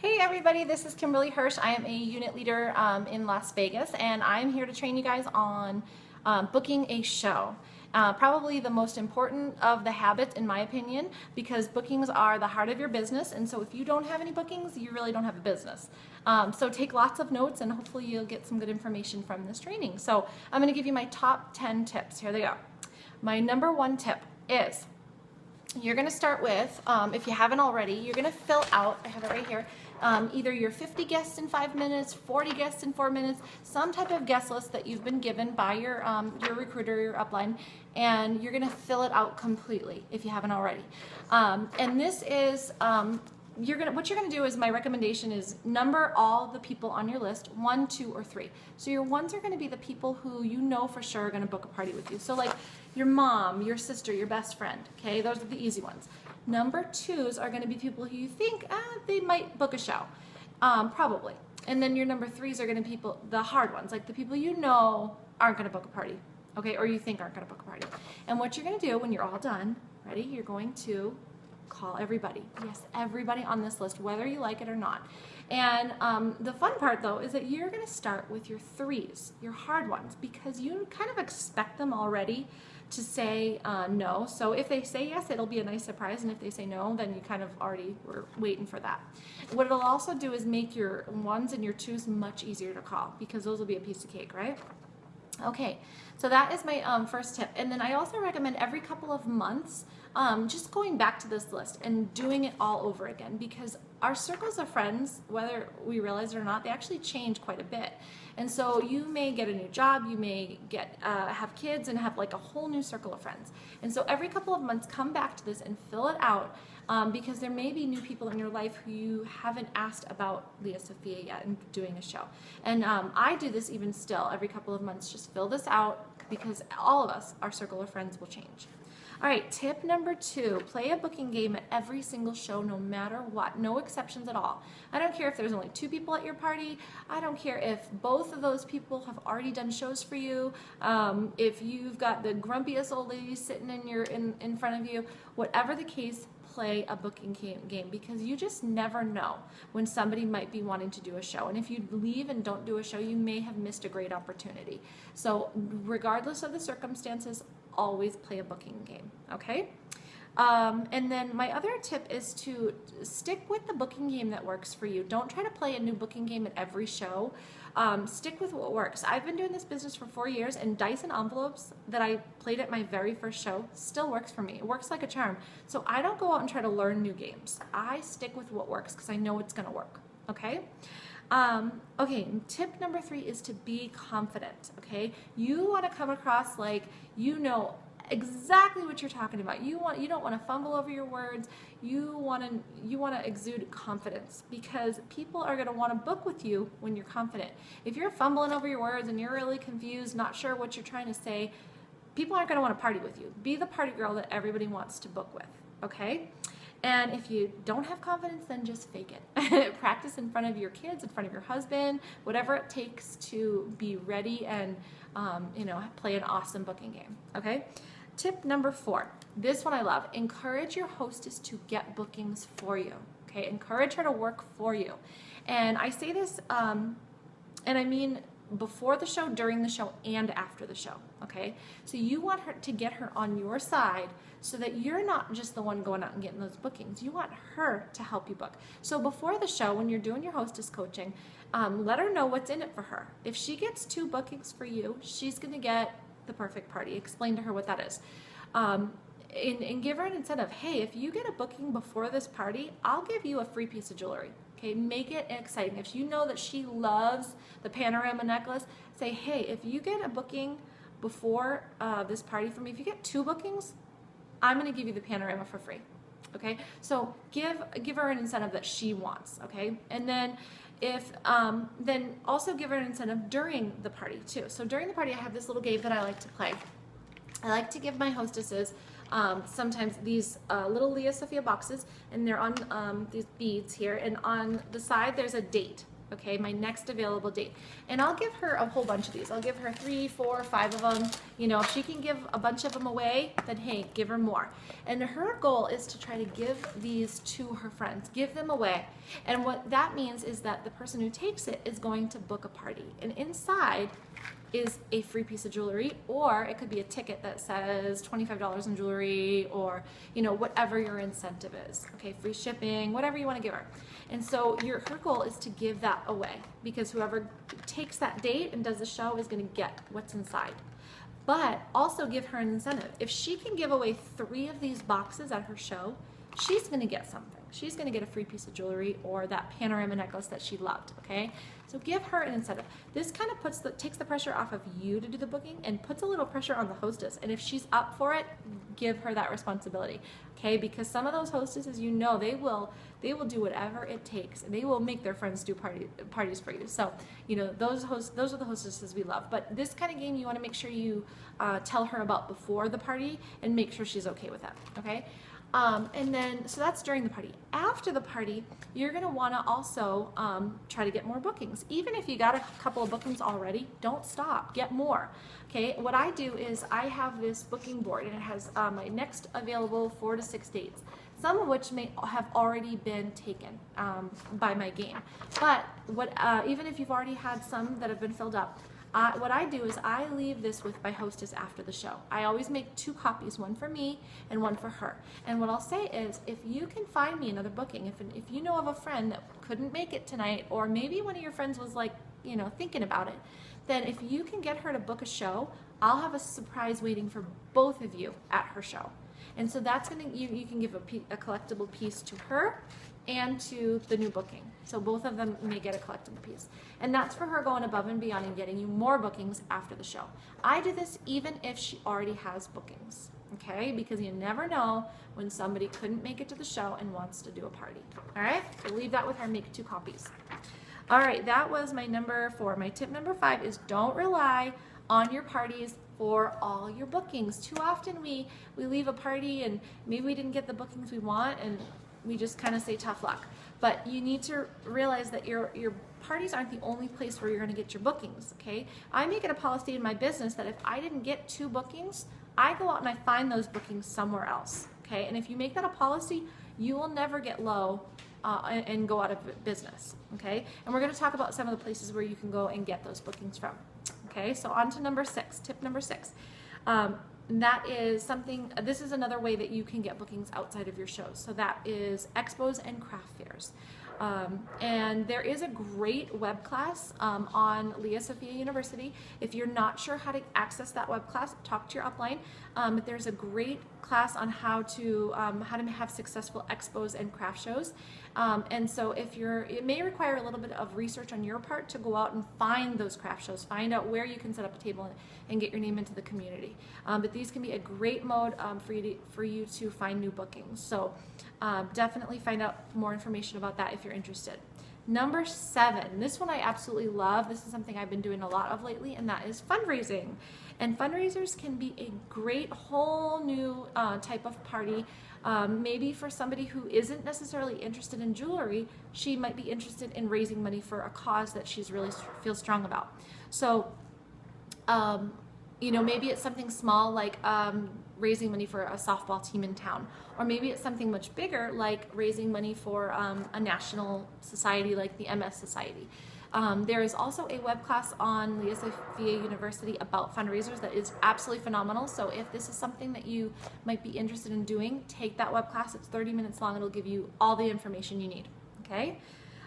Hey everybody, this is Kimberly Hirsch. I am a unit leader in Las Vegas, and I'm here to train you guys on booking a show. Probably the most important of the habits in my opinion, because bookings are the heart of your business, and so if you don't have any bookings, you really don't have a business. So take lots of notes and hopefully you'll get some good information from this training. So I'm going to give you my top 10 tips. Here they go. My number one tip is you're going to start with, if you haven't already, you're going to fill out, I have it right here, either your 50 guests in 5 minutes, 40 guests in 4 minutes, some type of guest list that you've been given by your recruiter, your upline, and you're going to fill it out completely if you haven't already. And this is, what you're going to do is, my recommendation is number all the people on your list, 1, 2, or 3. So your ones are going to be the people who you know for sure are going to book a party with you. So like your mom, your sister, your best friend, okay? Those are the easy ones. Number 2s are going to be people who you think they might book a show, probably. And then your number 3s are going to be the hard ones, like the people you know aren't going to book a party, okay? Or you think aren't going to book a party. And what you're going to do when you're all done, ready? You're going to call everybody. Yes, everybody on this list, whether you like it or not. And the fun part though is that you're going to start with your 3s, your hard ones, because you kind of expect them already to say no. So if they say yes, it'll be a nice surprise, and if they say no, then you kind of already were waiting for that. What it'll also do is make your 1s and your 2s much easier to call, because those will be a piece of cake, right? Okay, so that is my first tip. And then I also recommend every couple of months just going back to this list and doing it all over again, because our circles of friends, whether we realize it or not, they actually change quite a bit. And so you may get a new job, you may get have kids and have like a whole new circle of friends. And so every couple of months come back to this and fill it out, because there may be new people in your life who you haven't asked about Leah Sophia yet and doing a show. And I do this even still every couple of months, just fill this out, because all of us, our circle of friends, will change. All right, tip number 2, play a booking game at every single show, no matter what, no exceptions at all. I don't care if there's only 2 people at your party. I don't care if both of those people have already done shows for you. If you've got the grumpiest old lady sitting in front of you, whatever the case, play a booking game, because you just never know when somebody might be wanting to do a show. And if you leave and don't do a show, you may have missed a great opportunity. So regardless of the circumstances, always play a booking game, okay? And then my other tip is to stick with the booking game that works for you. Don't try to play a new booking game at every show. Stick with what works. I've been doing this business for 4 years, and dice and envelopes that I played at my very first show still works for me. It works like a charm. So I don't go out and try to learn new games. I stick with what works because I know it's going to work, okay? Okay, tip number 3 is to be confident, okay? You want to come across like you know exactly what you're talking about. You don't want to fumble over your words. You want to exude confidence, because people are going to want to book with you when you're confident. If you're fumbling over your words and you're really confused, not sure what you're trying to say, people aren't going to want to party with you. Be the party girl that everybody wants to book with, okay? And if you don't have confidence, then just fake it. Practice in front of your kids, in front of your husband, whatever it takes to be ready and play an awesome booking game, okay? Tip number 4, this one I love. Encourage your hostess to get bookings for you, okay? Encourage her to work for you. And I say this, and I mean before the show, during the show, and after the show, okay? So you want her to get her on your side so that you're not just the one going out and getting those bookings. You want her to help you book. So before the show, when you're doing your hostess coaching, let her know what's in it for her. If she gets 2 bookings for you, she's gonna get the perfect party. Explain to her what that is. And give her an incentive. Hey, if you get a booking before this party, I'll give you a free piece of jewelry. Okay, make it exciting. If you know that she loves the panorama necklace, say, hey, if you get a booking before this party for me, if you get 2 bookings, I'm going to give you the panorama for free. Okay, so give her an incentive that she wants. Okay, and then then also give her an incentive during the party too. So during the party, I have this little game that I like to play. I like to give my hostesses sometimes these little Leah Sophia boxes, and they're on these beads here, and on the side there's a date. okay, my next available date. And I'll give her a whole bunch of these. I'll give her 3, 4, 5 of them. You know, if she can give a bunch of them away, then hey, give her more. And her goal is to try to give these to her friends, give them away. And what that means is that the person who takes it is going to book a party. And inside is a free piece of jewelry, or it could be a ticket that says $25 in jewelry, or you know, whatever your incentive is. Okay, free shipping, whatever you want to give her. And so her goal is to give that away, because whoever takes that date and does the show is going to get what's inside. But also give her an incentive. If she can give away 3 of these boxes at her show, she's going to get something. She's going to get a free piece of jewelry or that panorama necklace that she loved, okay? So give her an incentive. This kind of takes the pressure off of you to do the booking and puts a little pressure on the hostess. And if she's up for it, give her that responsibility, okay? Because some of those hostesses, you know, they will do whatever it takes, and they will make their friends do parties for you. So, you know, those are the hostesses we love. But this kind of game, you want to make sure you tell her about before the party and make sure she's okay with that, okay? And then, so that's during the party. After the party, you're going to want to also try to get more bookings. Even if you got a couple of bookings already, don't stop. Get more. Okay, what I do is I have this booking board, and it has my next available 4 to 6 dates, some of which may have already been taken by my game. But even if you've already had some that have been filled up, what I do is I leave this with my hostess after the show. I always make 2 copies, one for me and one for her. And what I'll say is, if you can find me another booking, if you know of a friend that couldn't make it tonight, or maybe one of your friends was like, you know, thinking about it, then if you can get her to book a show, I'll have a surprise waiting for both of you at her show. And so that's gonna, you can give a collectible piece to her and to the new booking. So both of them may get a collectible piece. And that's for her going above and beyond and getting you more bookings after the show. I do this even if she already has bookings, okay? Because you never know when somebody couldn't make it to the show and wants to do a party, all right? So leave that with her, make 2 copies. All right, that was my number 4. My tip number 5 is don't rely on your parties for all your bookings. Too often we leave a party and maybe we didn't get the bookings we want, and we just kind of say tough luck. But you need to realize that your parties aren't the only place where you're going to get your bookings, okay? I make it a policy in my business that if I didn't get 2 bookings, I go out and I find those bookings somewhere else, okay? And if you make that a policy, you will never get low and go out of business, okay? And we're going to talk about some of the places where you can go and get those bookings from, okay? So on to number 6, tip number 6. And that is something, this is another way that you can get bookings outside of your shows. So that is expos and craft fairs. And there is a great web class on Leah Sophia University. If you're not sure how to access that web class, talk to your upline. But there's a great class on how to have successful expos and craft shows. And so it may require a little bit of research on your part to go out and find those craft shows, find out where you can set up a table and get your name into the community. But these can be a great mode for you to find new bookings. So definitely find out more information about that if you're interested. Number 7, this one I absolutely love. This is something I've been doing a lot of lately, and that is fundraising. And fundraisers can be a great whole new type of party. Maybe for somebody who isn't necessarily interested in jewelry, she might be interested in raising money for a cause that she's really feels strong about. So, you know, maybe it's something small like raising money for a softball team in town, or maybe it's something much bigger like raising money for a national society like the MS Society. There is also a web class on Leah Sophia University about fundraisers that is absolutely phenomenal. So if this is something that you might be interested in doing, take that web class. It's 30 minutes long. It'll give you all the information you need. Okay?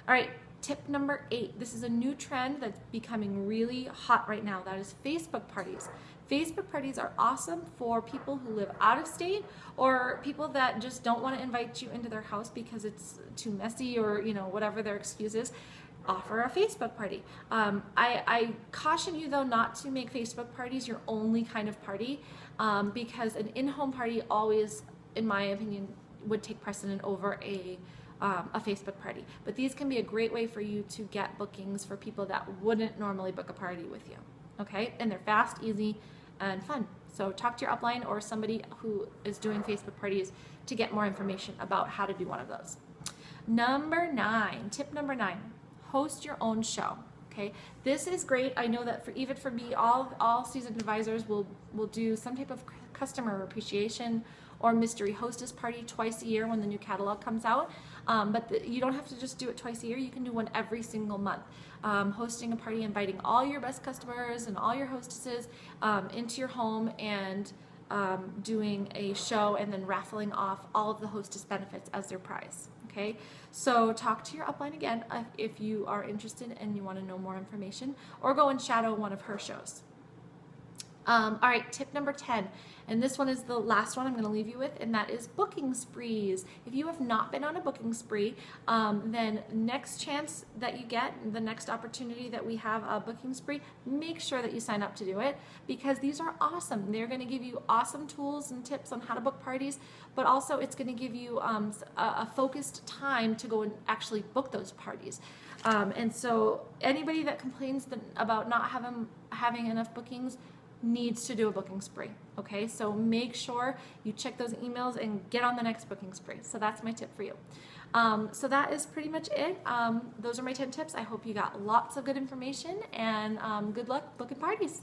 All right. Tip number 8. This is a new trend that's becoming really hot right now. That is Facebook parties. Facebook parties are awesome for people who live out of state, or people that just don't want to invite you into their house because it's too messy, or you know, whatever their excuse is. Offer a Facebook party. I caution you though not to make Facebook parties your only kind of party, because an in-home party always, in my opinion, would take precedent over a Facebook party. But these can be a great way for you to get bookings for people that wouldn't normally book a party with you. Okay, and they're fast, easy, and fun. So talk to your upline or somebody who is doing Facebook parties to get more information about how to do one of those. Number 9, tip number 9. host your own show. Okay, this is great. I know that even for me, all seasoned advisors will do some type of customer appreciation or mystery hostess party twice a year when the new catalog comes out. But you don't have to just do it twice a year. You can do one every single month. Hosting a party, inviting all your best customers and all your hostesses into your home, and doing a show and then raffling off all of the hostess benefits as their prize. Okay, so talk to your upline again if you are interested and you want to know more information, or go and shadow one of her shows. All right, tip number 10, and this one is the last one I'm going to leave you with, and that is booking sprees. If you have not been on a booking spree, then next chance that you get, the next opportunity that we have a booking spree, make sure that you sign up to do it, because these are awesome. They're going to give you awesome tools and tips on how to book parties, but also it's going to give you a focused time to go and actually book those parties. And so anybody that complains about not having enough bookings needs to do a booking spree. Okay, so make sure you check those emails and get on the next booking spree. So that's my tip for you. So that is pretty much it. Those are my 10 tips. I hope you got lots of good information, and good luck booking parties.